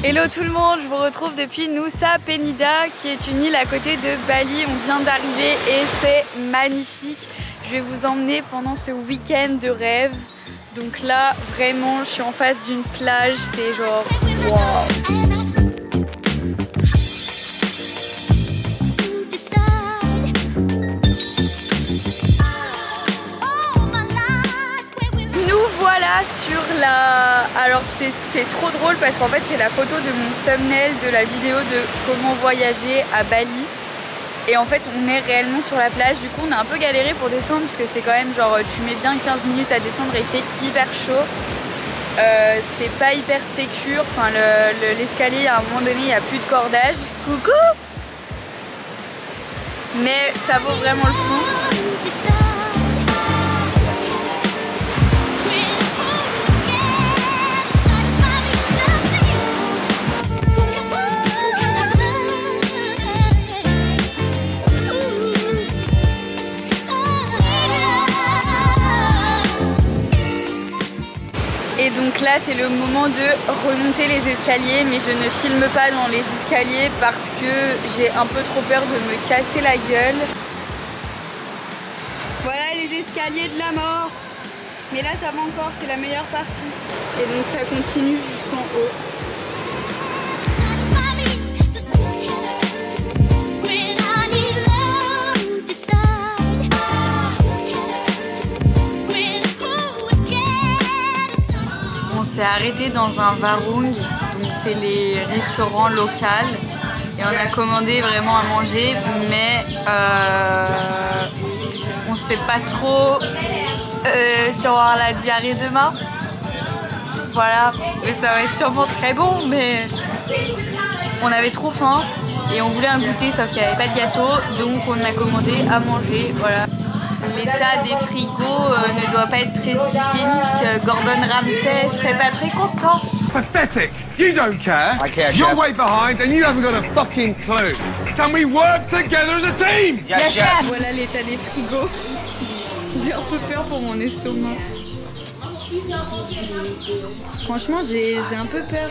Hello tout le monde, je vous retrouve depuis Nusa Penida qui est une île à côté de Bali. On vient d'arriver et c'est magnifique. Je vais vous emmener pendant ce week-end de rêve. Donc là, vraiment, je suis en face d'une plage, c'est genre wow. Sur la... Alors c'est trop drôle parce qu'en fait c'est la photo de mon thumbnail de la vidéo de comment voyager à Bali. Et en fait on est réellement sur la plage, du coup on a un peu galéré pour descendre parce que c'est quand même genre tu mets bien 15 minutes à descendre et il fait hyper chaud. C'est pas hyper sécure, enfin l'escalier à un moment donné il n'y a plus de cordage. Coucou. Mais ça vaut vraiment le coup. Et donc là c'est le moment de remonter les escaliers, mais je ne filme pas dans les escaliers parce que j'ai un peu trop peur de me casser la gueule. Voilà les escaliers de la mort. Mais là ça va encore, c'est la meilleure partie. Et donc ça continue jusqu'en haut. On s'est arrêté dans un warung, donc c'est les restaurants locaux, et on a commandé vraiment à manger, mais on sait pas trop si on va avoir la diarrhée demain. Voilà, mais ça va être sûrement très bon, mais on avait trop faim et on voulait un goûter sauf qu'il n'y avait pas de gâteau, donc on a commandé à manger. Voilà. L'état des frigos ne doit pas être très hygiénique. Gordon Ramsay serait pas très content. Pathetic. You don't care. I care, You're chef. way behind and you haven't got a fucking clue. Can we work together as a team? Yes, chef. Voilà l'état des frigos. J'ai un peu peur pour mon estomac. Franchement, j'ai un peu peur.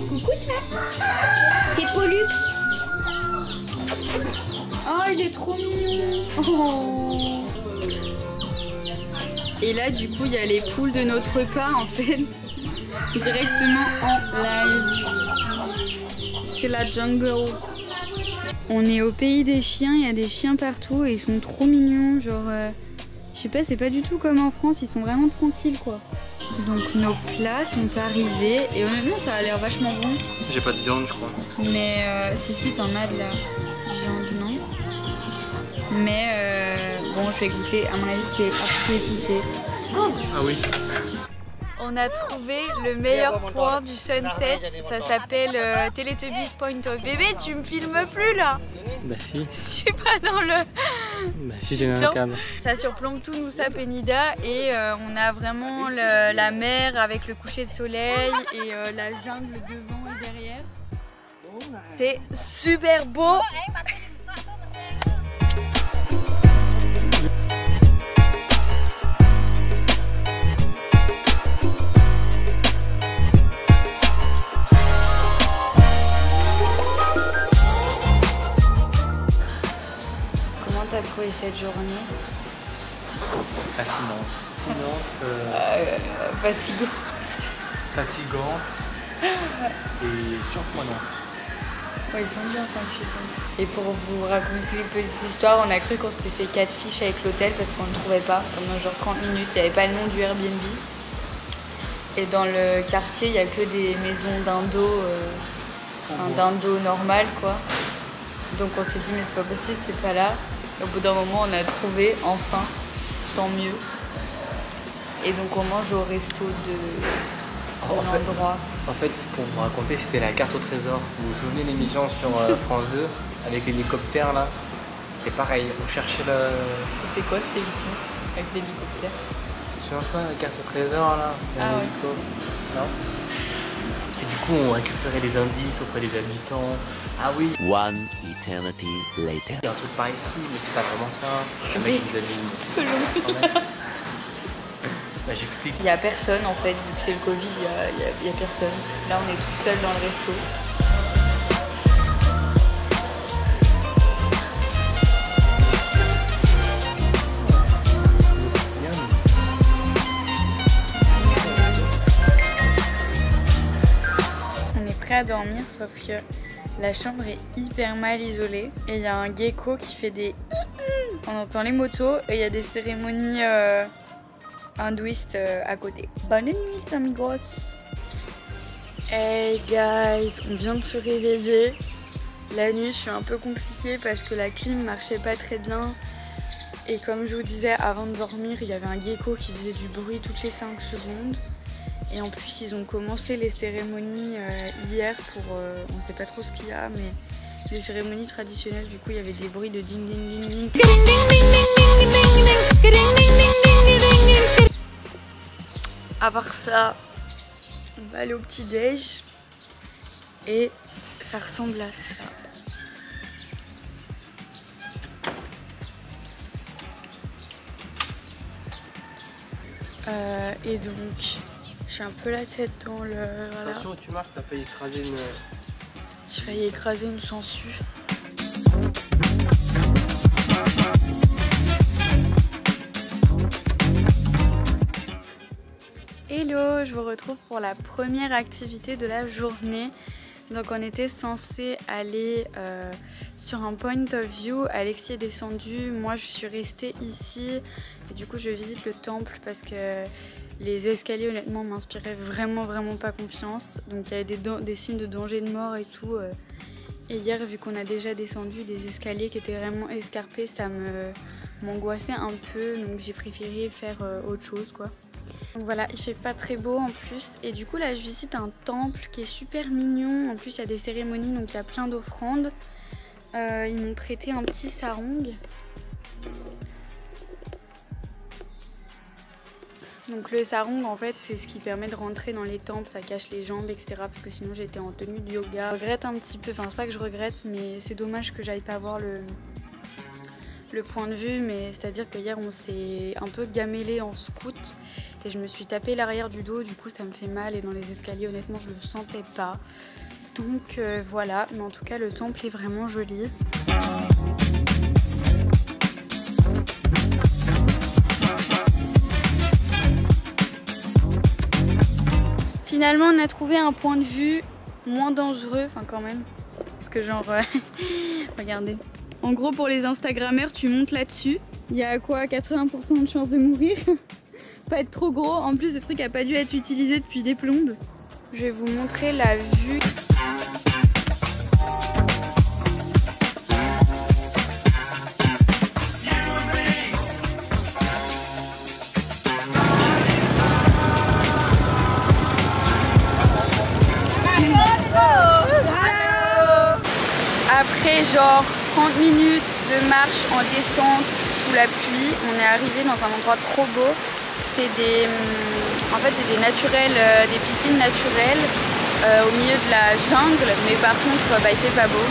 Coucou toi. C'est Pollux. Oh, il est trop mignon. Oh. Et là, du coup, il y a les poules de notre repas, en fait, directement en live. C'est la jungle. On est au pays des chiens, il y a des chiens partout et ils sont trop mignons. Genre, je sais pas, c'est pas du tout comme en France, ils sont vraiment tranquilles, quoi. Donc nos plats sont arrivés et honnêtement, ça a l'air vachement bon. J'ai pas de viande, je crois. Mais si, t'en as de la viande, non? Mais bon, je vais goûter, à mon avis c'est archi épicé. Oh, ah oui. on a trouvé le meilleur point du sunset, ça s'appelle Teletubbies Point of... Bébé, tu me filmes plus là? Bah si. Je suis pas dans le... Bah si, t'es dans le cadre. Ça surplombe tout Nusa Penida et on a vraiment la mer avec le coucher de soleil et la jungle devant et derrière. C'est super beau. Comment t'as trouvé cette journée? Fascinante. Fatigante. Fatigante. Et surprenante. Ouais, ils sont bien sans cuisine. Et pour vous raconter une petite histoire, on a cru qu'on s'était fait 4 fiches avec l'hôtel parce qu'on ne le trouvait pas. Pendant genre 30 minutes, il n'y avait pas le nom du Airbnb. Et dans le quartier, il n'y a que des maisons d'indo, d'indo normal quoi. Donc on s'est dit mais c'est pas possible, c'est pas là. Et au bout d'un moment, on a trouvé enfin, tant mieux. Et donc on mange au resto de l'endroit. En fait, pour vous raconter, c'était la carte au trésor. Vous vous souvenez de l'émission sur France 2 avec l'hélicoptère là? C'était pareil, on cherchait le... C'était quoi cette émission avec l'hélicoptère? Tu te souviens pas la carte au trésor là? Ah ouais. Non. Et du coup, on récupérait des indices auprès des habitants. Ah oui, One eternity later. il y a un truc par ici, mais c'est pas vraiment ça. Le Oui, mec nous a mis ici. Bah, j'explique. Il n'y a personne en fait, vu que c'est le Covid, il y a personne. Là on est tout seul dans le resto. On est prêt à dormir, sauf que la chambre est hyper mal isolée. Et il y a un gecko qui fait des... On entend les motos et il y a des cérémonies... hindouiste à côté. Bonne nuit amigos. Hey guys, on vient de se réveiller. La nuit je suis un peu compliquée parce que la clim marchait pas très bien. Et comme je vous disais avant de dormir, il y avait un gecko qui faisait du bruit toutes les 5 secondes. Et en plus ils ont commencé les cérémonies hier pour... on sait pas trop ce qu'il y a mais des cérémonies traditionnelles. Du coup il y avait des bruits de ding ding ding ding. À part ça, on va aller au petit-déj et ça ressemble à ça. Et donc, j'ai un peu la tête dans le... Voilà. Attention, tu marques, t'as failli écraser une... J'ai failli écraser une sangsue. Hello, je vous retrouve pour la première activité de la journée. Donc on était censé aller sur un point of view. Alexis est descendu, moi je suis restée ici. Et du coup je visite le temple parce que les escaliers honnêtement m'inspiraient vraiment pas confiance. Donc il y avait des signes de danger de mort et tout. Et hier vu qu'on a déjà descendu des escaliers qui étaient vraiment escarpés, ça m'angoissait un peu. Donc j'ai préféré faire autre chose quoi. Donc voilà, il fait pas très beau en plus et du coup là je visite un temple qui est super mignon. En plus il y a des cérémonies donc il y a plein d'offrandes. Ils m'ont prêté un petit sarong. Donc le sarong en fait c'est ce qui permet de rentrer dans les temples, ça cache les jambes etc. Parce que sinon j'étais en tenue de yoga. Je regrette un petit peu, enfin c'est pas que je regrette mais c'est dommage que j'aille pas voir le point de vue, mais c'est à dire que hier on s'est un peu gamellé en scout et je me suis tapé l'arrière du dos, du coup ça me fait mal et dans les escaliers honnêtement je le sentais pas. Donc voilà, mais en tout cas le temple est vraiment joli. Finalement on a trouvé un point de vue moins dangereux, enfin quand même, parce que genre regardez. En gros, pour les Instagrammeurs, tu montes là-dessus. Il y a quoi, 80% de chance de mourir. Pas être trop gros. En plus, ce truc n'a pas dû être utilisé depuis des plombes. Je vais vous montrer la vue. Après genre 30 minutes de marche en descente sous la pluie, on est arrivé dans un endroit trop beau. C'est en fait c'est des naturels, des piscines naturelles au milieu de la jungle, mais par contre il fait pas beau.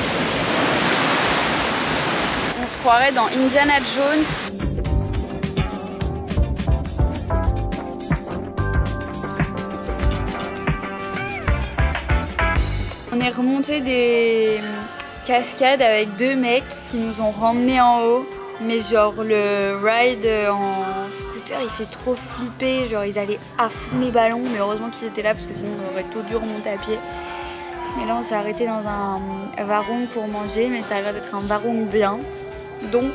On se croirait dans Indiana Jones. On est remonté des cascades avec deux mecs qui nous ont ramenés en haut. Mais genre le ride en scooter il fait trop flipper, genre ils allaient à fond les ballons, mais heureusement qu'ils étaient là parce que sinon on aurait tout dû remonter à pied. Et là on s'est arrêté dans un warung pour manger, mais ça a l'air d'être un warung bien. Donc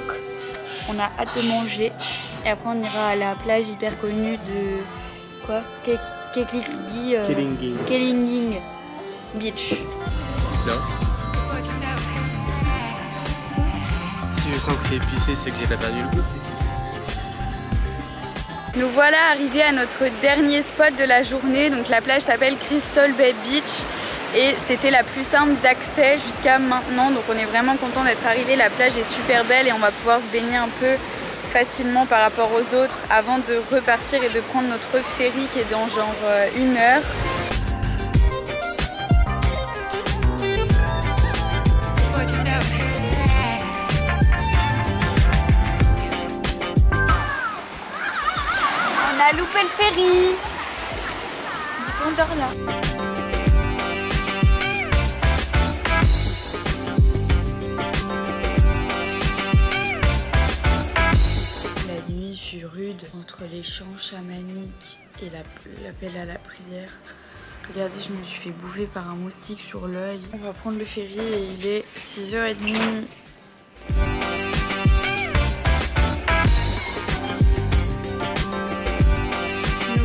on a hâte de manger et après on ira à la plage hyper connue de quoi, Kelinging Beach. Non. Si je sens que c'est épicé, c'est que j'ai pas perdu le goût. Nous voilà arrivés à notre dernier spot de la journée. Donc la plage s'appelle Crystal Bay Beach et c'était la plus simple d'accès jusqu'à maintenant. Donc on est vraiment content d'être arrivé. La plage est super belle et on va pouvoir se baigner un peu facilement par rapport aux autres avant de repartir et de prendre notre ferry qui est dans genre 1 heure. a loupé le ferry. Du Pont d'Orient. La nuit fut rude entre les chants chamaniques et l'appel à la prière. Regardez, je me suis fait bouffer par un moustique sur l'œil. On va prendre le ferry et il est 6h30.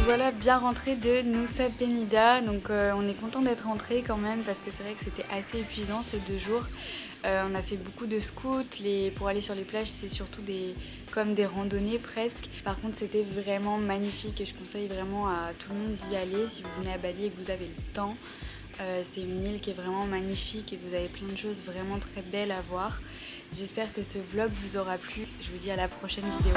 Voilà, bien rentré de Nusa Penida, donc on est content d'être rentré quand même parce que c'est vrai que c'était assez épuisant ces 2 jours. On a fait beaucoup de scouts, pour aller sur les plages c'est surtout comme des randonnées presque. Par contre c'était vraiment magnifique et je conseille vraiment à tout le monde d'y aller si vous venez à Bali et que vous avez le temps. C'est une île qui est vraiment magnifique et vous avez plein de choses vraiment très belles à voir. J'espère que ce vlog vous aura plu, je vous dis à la prochaine vidéo.